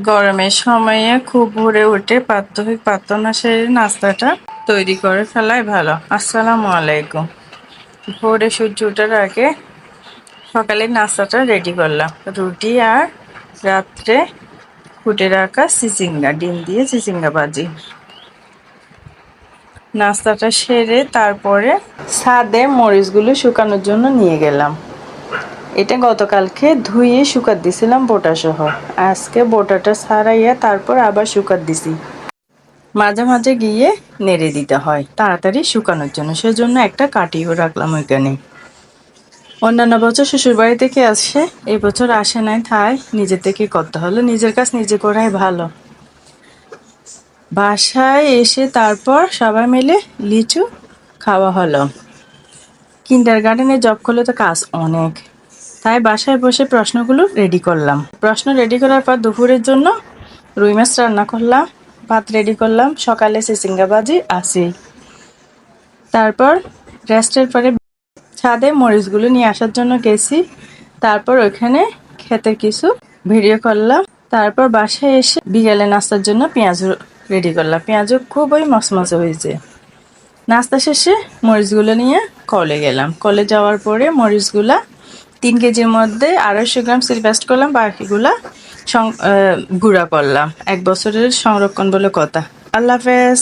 গরমের সময়ে খুব ভোরে উঠে প্রাত্যহিক প্রার্থনাশের নাস্তাটা তৈরি করে ফেলাই ভালো। আসসালামু আলাইকুম। ভোরে সূর্য ওঠার আগে সকালের নাস্তাটা রেডি করলাম, রুটি আর রাত্রে ফুটে রাখা চিচিঙ্গা, ডিম দিয়ে চিচিঙ্গা ভাজি। নাস্তাটা সেরে তারপরে ছাদে মরিচগুলো শুকানোর জন্য নিয়ে গেলাম। এটা গতকালকে ধুয়ে শুকাত দিছিলাম বোটা সহ। আজকে বোটাটা ছাড়াইয়া তারপর আবার শুকাত দিছি। মাঝে মাঝে গিয়ে নেড়ে দিতে হয় তাড়াতাড়ি শুকানোর জন্য, সেজন্য একটা কাটিও রাখলাম ওইখানে। অন্যান্য বছর শ্বশুর বাড়ি থেকে আসে, এই বছর আসে নাই, তাই নিজে থেকে করতে হলো। নিজের কাজ নিজে করাই ভালো। বাসায় এসে তারপর সবাই মিলে লিচু খাওয়া হলো। কিন্ডার গার্ডেনে জব করলে তো কাজ অনেক, তাই বাসায় বসে প্রশ্নগুলো রেডি করলাম। প্রশ্ন রেডি করার পর দুপুরের জন্য রুই মাছ রান্না করলাম, ভাত রেডি করলাম, সকালে চিচিঙ্গা ভাজি আছেই। তারপর রেস্টের পরে ছাদে মরিচগুলো নিয়ে আসার জন্য গেছি। তারপর ওইখানে খেতে কিছু ভিডিও করলাম। তারপর বাসায় এসে বিকেলে নাস্তার জন্য পেঁয়াজ রেডি করলাম। পেঁয়াজও খুবই মচমচে হয়েছে। নাস্তা শেষে মরিচগুলো নিয়ে কলে গেলাম। কলে যাওয়ার পরে মরিচগুলা 3 কেজির মধ্যে 250 গ্রাম সিল পেস্ট করলাম, বাকিগুলা গুঁড়া করলাম। 1 বছরের সংরক্ষণ বলে কথা। আল্লাহ হাফেজ।